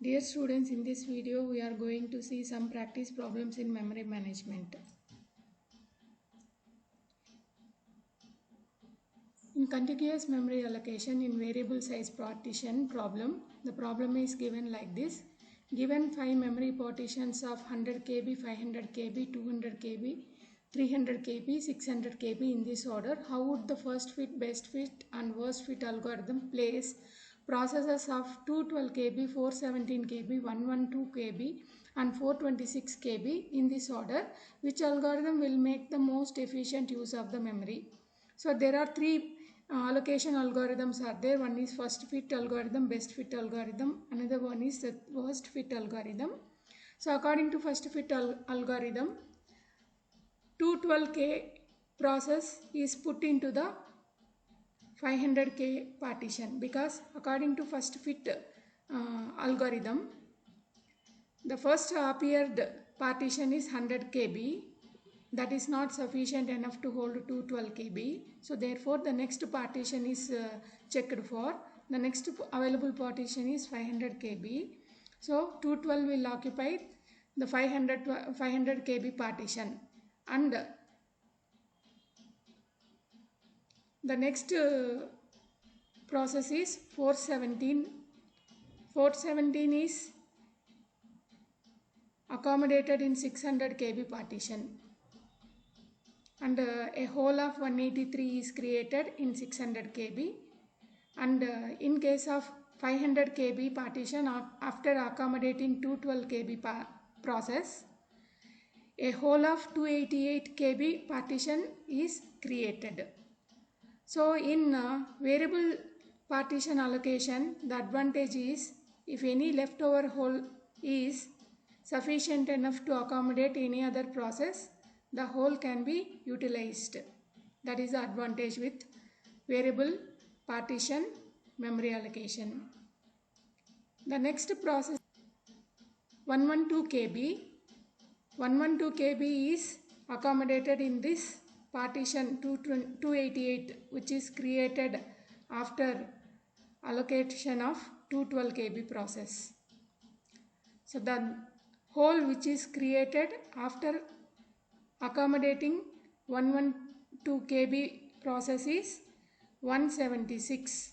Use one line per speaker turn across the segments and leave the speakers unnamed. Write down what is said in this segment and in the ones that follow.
Dear students, in this video we are going to see some practice problems in memory management. In contiguous memory allocation in variable size partition problem, the problem is given like this. Given 5 memory partitions of 100 KB, 500 KB, 200 KB, 300 KB, 600 KB in this order, how would the first fit, best fit and worst fit algorithm place processes of 212 KB, 417 KB, 112 KB and 426 KB in this order? Which algorithm will make the most efficient use of the memory? So there are three allocation algorithms are there. One is first fit algorithm, best fit algorithm. Another one is the worst fit algorithm. So according to first fit algorithm, 212K process is put into the 500K partition, because according to first fit algorithm, the first appeared partition is 100 KB. That is not sufficient enough to hold 212 KB. So therefore the next partition is checked for. The next available partition is 500 KB. So 212 will occupy the 500 KB partition, and the next process is 417. 417 is accommodated in 600 KB partition, and a whole of 183 is created in 600 KB. And in case of 500 KB partition, after accommodating 212 KB process, a whole of 288 KB partition is created. So in variable partition allocation, the advantage is if any leftover hole is sufficient enough to accommodate any other process, the whole can be utilized. That is the advantage with variable partition memory allocation. The next process, 112 KB. 112 KB is accommodated in this partition 288, which is created after allocation of 212 KB process. So the whole which is created after accommodating 112 KB process is 176.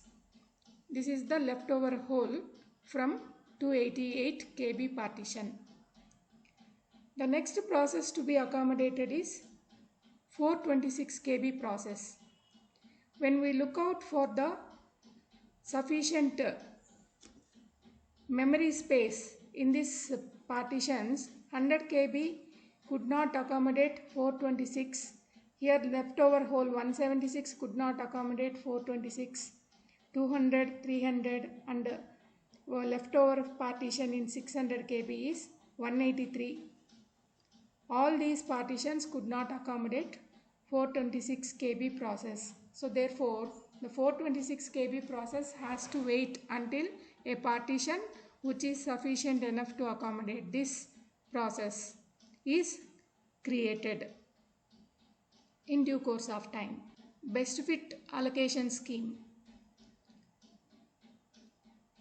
This is the leftover whole from 288 KB partition. The next process to be accommodated is 426 KB process. When we look out for the sufficient memory space in these partitions, 100 KB could not accommodate 426. Here leftover whole 176 could not accommodate 426. 200, 300 and leftover partition in 600 KB is 183. All these partitions could not accommodate 426 KB process. So therefore the 426 KB process has to wait until a partition which is sufficient enough to accommodate this process is created in due course of time. Best fit allocation scheme.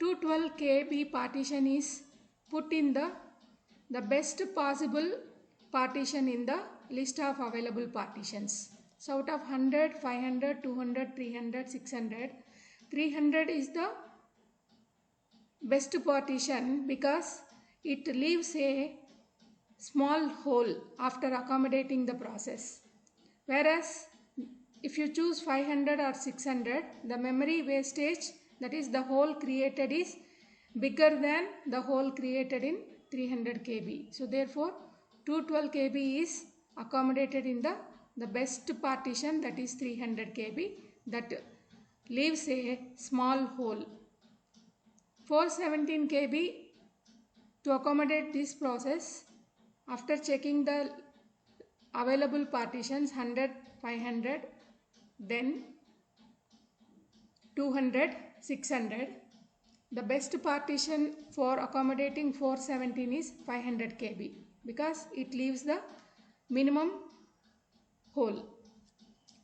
212 KB partition is put in the best possible partition in the list of available partitions. So out of 100, 500, 200, 300, 600, 300 is the best partition because it leaves a small hole after accommodating the process. Whereas if you choose 500 or 600, the memory wastage, that is the hole created, is bigger than the hole created in 300 KB. So therefore 212 KB is accommodated in the best partition, that is 300 KB, that leaves a small hole. 417 KB, to accommodate this process, after checking the available partitions 100, 500, then 200, 600, the best partition for accommodating 417 is 500 KB because it leaves the minimum hole.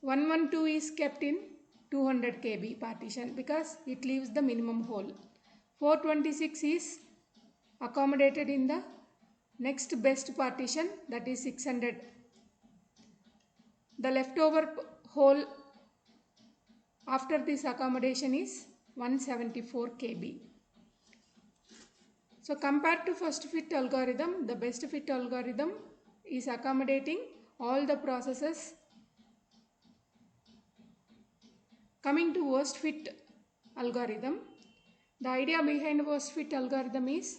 112 is kept in 200 KB partition because it leaves the minimum hole. 426 is accommodated in the next best partition, that is 600. The leftover hole after this accommodation is 174 KB. So compared to first fit algorithm, the best fit algorithm is accommodating all the processes. Coming to worst fit algorithm, the idea behind worst fit algorithm is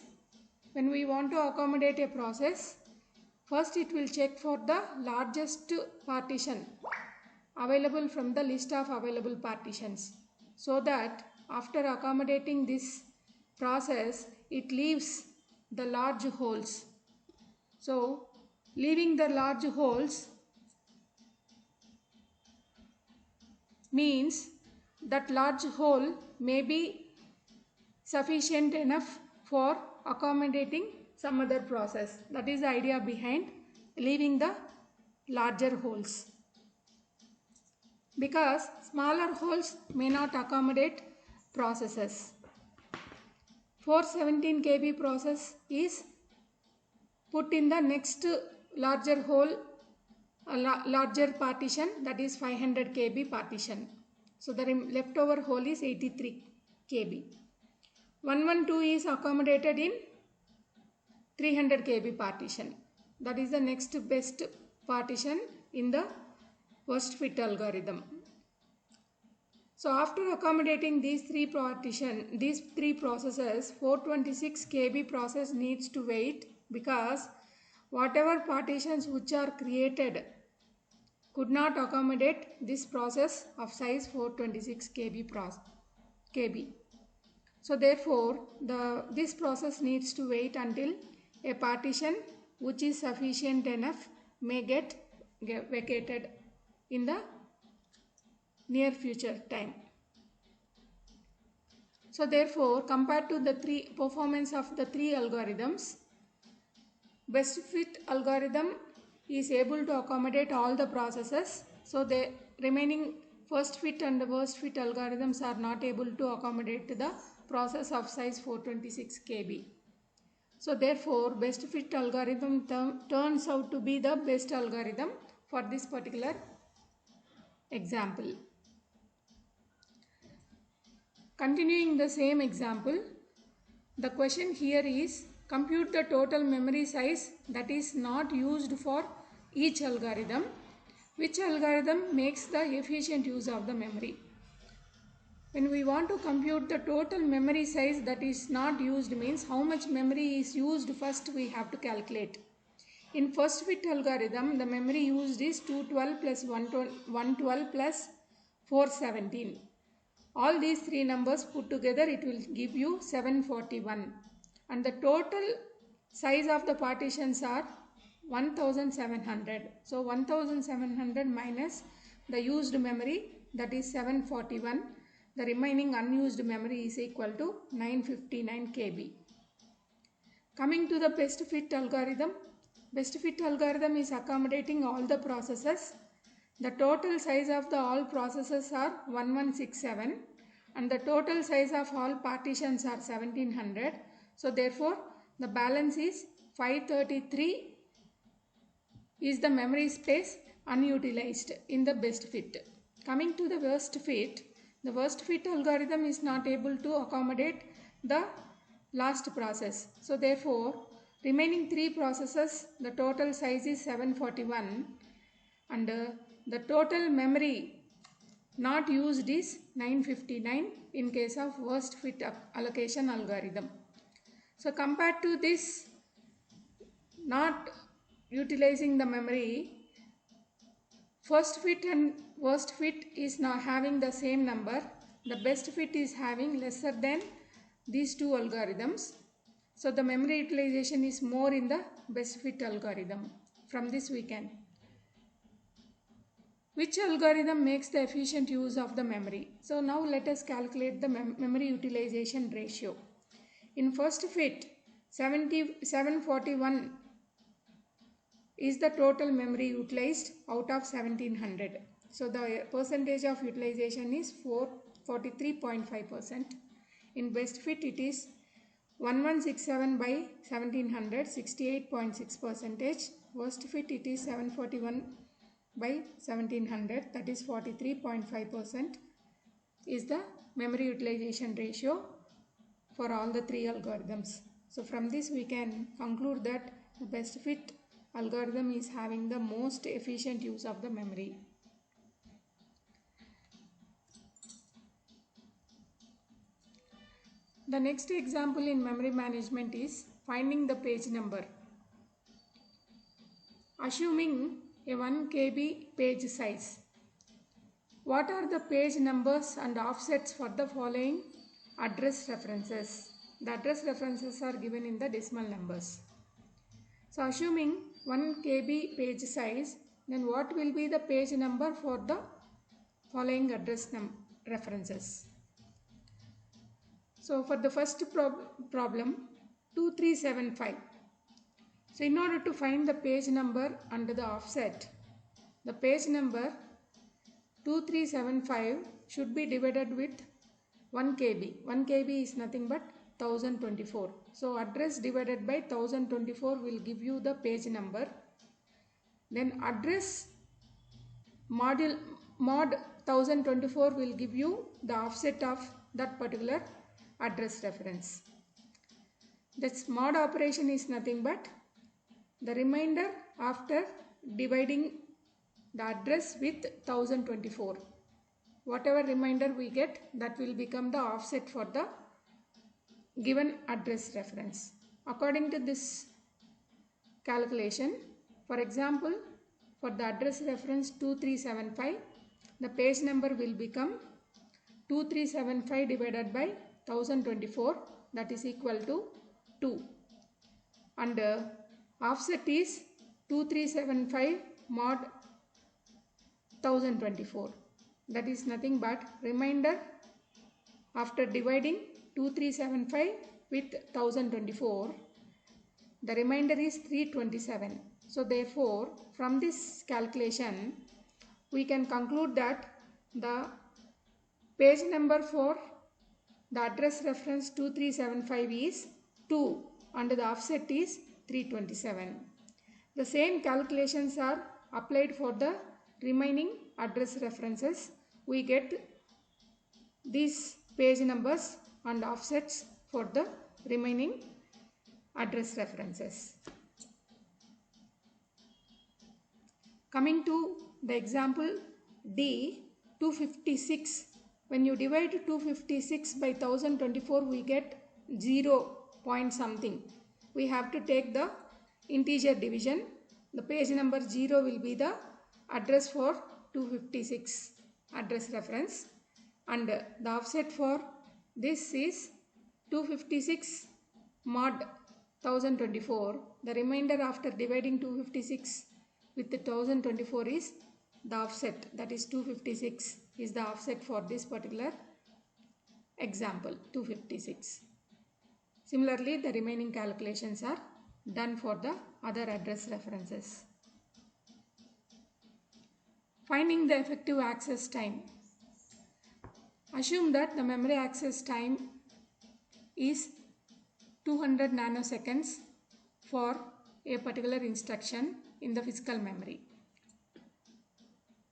when we want to accommodate a process, first it will check for the largest partition available from the list of available partitions, so that after accommodating this process it leaves the large holes. So leaving the large holes means that large hole may be sufficient enough for accommodating some other process. That is the idea behind leaving the larger holes, because smaller holes may not accommodate processes. 417 KB process is put in the next larger hole, larger partition, that is 500 KB partition. So the leftover hole is 83 KB. 112 is accommodated in 300 KB partition. That is the next best partition in the worst fit algorithm. So after accommodating these three processes, 426 KB process needs to wait, because whatever partitions which are created could not accommodate this process of size 426 KB. So therefore this process needs to wait until a partition which is sufficient enough may get vacated in the near future time. So therefore, compared to the performance of the three algorithms, best fit algorithm is able to accommodate all the processes. So the remaining first fit and worst fit algorithms are not able to accommodate the process of size 426 KB. So therefore, best fit algorithm turns out to be the best algorithm for this particular example. Continuing the same example, the question here is compute the total memory size that is not used for each algorithm. Which algorithm makes the efficient use of the memory? When we want to compute the total memory size that is not used, means how much memory is used, first we have to calculate. In first fit algorithm, the memory used is 212 plus 112 plus 417. All these three numbers put together, it will give you 741. And the total size of the partitions are 1700. So 1700 minus the used memory, that is 741. The remaining unused memory is equal to 959 KB. Coming to the best fit algorithm. Best fit algorithm is accommodating all the processes. The total size of the all processes are 1167 and the total size of all partitions are 1700. So therefore the balance is 533 is the memory space unutilized in the best fit. Coming to the worst fit, the worst fit algorithm is not able to accommodate the last process. So therefore remaining three processes, the total size is 741 and the total memory not used is 959 in case of worst fit allocation algorithm. So compared to this not utilizing the memory, first fit and worst fit is now having the same number. The best fit is having lesser than these two algorithms. So the memory utilization is more in the best fit algorithm. From this we can. Which algorithm makes the efficient use of the memory? So now let us calculate the memory utilization ratio. In first fit, 741 is the total memory utilized out of 1700. So the percentage of utilization is 43.5%. In best fit it is 1167 by 1700, 68.6%. Worst fit it is 741 by 1700, that is 43.5% is the memory utilization ratio for all the three algorithms. So from this we can conclude that the best fit algorithm is having the most efficient use of the memory. The next example in memory management is finding the page number. Assuming a 1 KB page size, what are the page numbers and offsets for the following address references? The address references are given in the decimal numbers. So assuming 1 KB page size, then what will be the page number for the following address references? So for the first problem, 2375. So in order to find the page number and the offset, the page number 2375 should be divided with 1 KB. 1 KB is nothing but 1024. So address divided by 1024 will give you the page number. Then address mod 1024 will give you the offset of that particular address reference. This mod operation is nothing but the remainder after dividing the address with 1024. Whatever remainder we get, that will become the offset for the given address reference. According to this calculation, for example, for the address reference 2375, the page number will become 2375 divided by 1024, that is equal to 2. And offset is 2375 mod 1024, that is nothing but remainder after dividing 2375 with 1024, the remainder is 327. So therefore from this calculation we can conclude that the page number for the address reference 2375 is 2 and the offset is 327. The same calculations are applied for the remaining address references. We get these page numbers and offsets for the remaining address references. Coming to the example D, 256. When you divide 256 by 1024, we get 0 point something. We have to take the integer division. The page number 0 will be the address for 256 address reference, and the offset for this is 256 mod 1024. The remainder after dividing 256 with the 1024 is the offset, that is 256 is the offset for this particular example 256. Similarly, the remaining calculations are done for the other address references. Finding the effective access time. Assume that the memory access time is 200 nanoseconds for a particular instruction in the physical memory.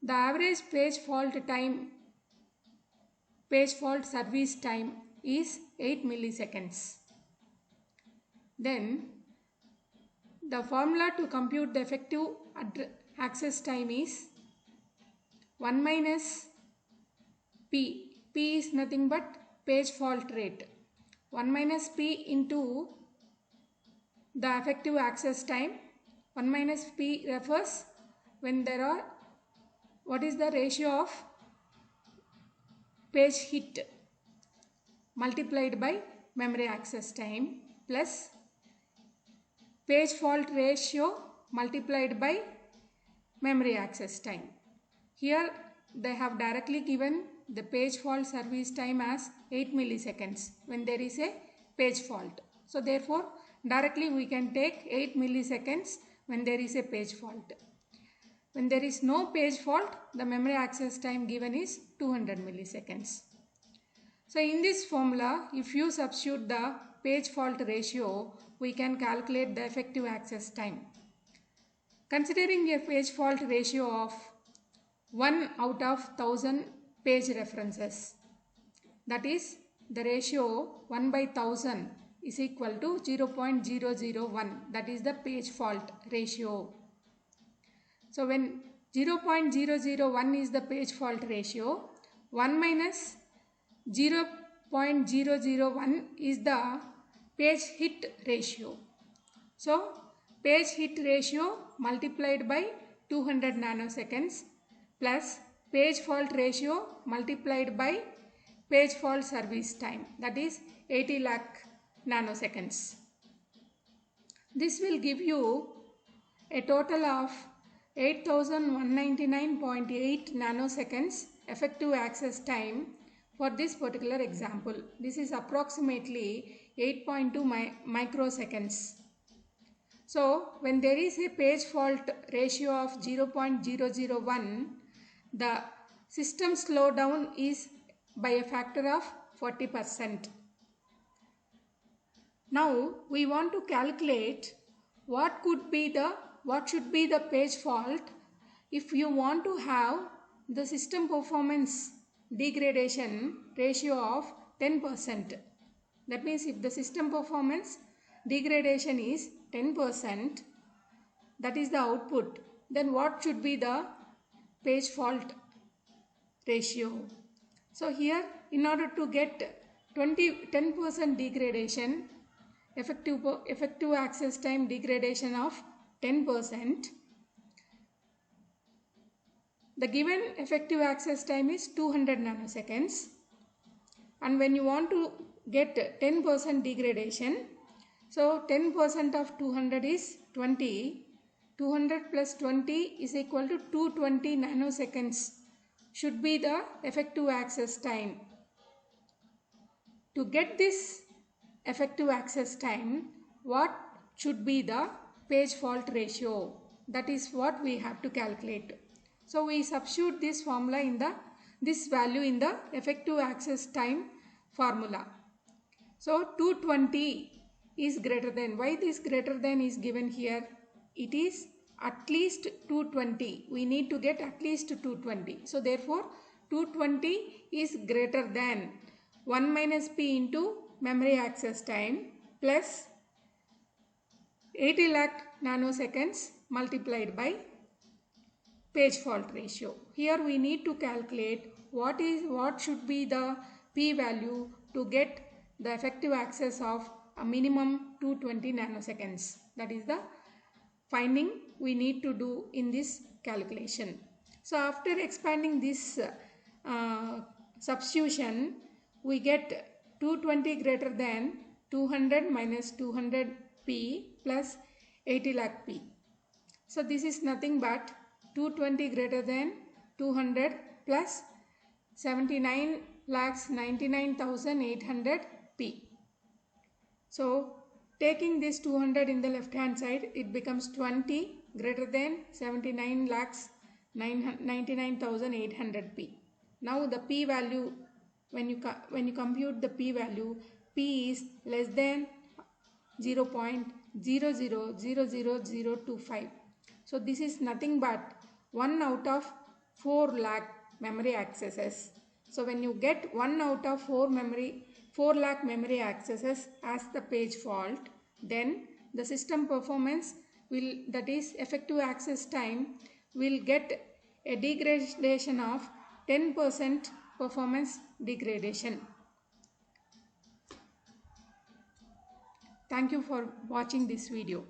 The average page fault service time is 8 milliseconds. Then the formula to compute the effective access time is 1 minus P. P is nothing but page fault rate. 1 minus P into the effective access time. 1 minus P refers when there are, what is the ratio of page hit multiplied by memory access time plus page fault ratio multiplied by memory access time. Here they have directly given the page fault service time as 8 milliseconds when there is a page fault. So therefore directly we can take 8 milliseconds when there is a page fault. When there is no page fault, the memory access time given is 200 milliseconds. So in this formula, if you substitute the page fault ratio, we can calculate the effective access time. Considering a page fault ratio of 1 out of 1000 page references, that is the ratio 1 by 1000 is equal to 0.001, that is the page fault ratio. So when 0.001 is the page fault ratio, 1 minus 0.001 is the page hit ratio. So page hit ratio multiplied by 200 nanoseconds plus page fault ratio multiplied by page fault service time, that is 80 lakh nanoseconds. This will give you a total of 8199.8 nanoseconds effective access time for this particular example. This is approximately 8.2 microseconds. So when there is a page fault ratio of 0.001, the system slowdown is by a factor of 40%. Now we want to calculate what should be the page fault if you want to have the system performance degradation ratio of 10%. That means if the system performance degradation is 10%, that is the output, then what should be the page fault ratio? So here, in order to get 10% degradation, effective access time degradation of 10%, the given effective access time is 200 nanoseconds, and when you want to get 10% degradation, so 10% of 200 is 20, 200 plus 20 is equal to 220 nanoseconds should be the effective access time. To get this effective access time, what should be the page fault ratio? That is what we have to calculate. So we substitute this formula in this value in the effective access time formula. So 220 is greater than, why this greater than is given here? It is at least 220. We need to get at least 220. So therefore 220 is greater than 1 minus p into memory access time plus 80 lakh nanoseconds multiplied by page fault ratio. Here we need to calculate what should be the p value to get the effective access of a minimum 220 nanoseconds. That is the finding we need to do in this calculation. So after expanding this substitution, we get 220 greater than 200 minus 200 p plus 80 lakh p. So this is nothing but 220 greater than 200 plus 79 lakhs 99,800 p. So taking this 200 in the left hand side, it becomes 20 greater than 79 lakhs 99,800 p. Now the p value, when you compute the p value, p is less than 0.000025. So this is nothing but 1 out of 4 lakh memory accesses. So when you get 1 out of 4 lakh memory accesses as the page fault, then the system performance will, that is effective access time, will get a degradation of 10% performance degradation. Thank you for watching this video.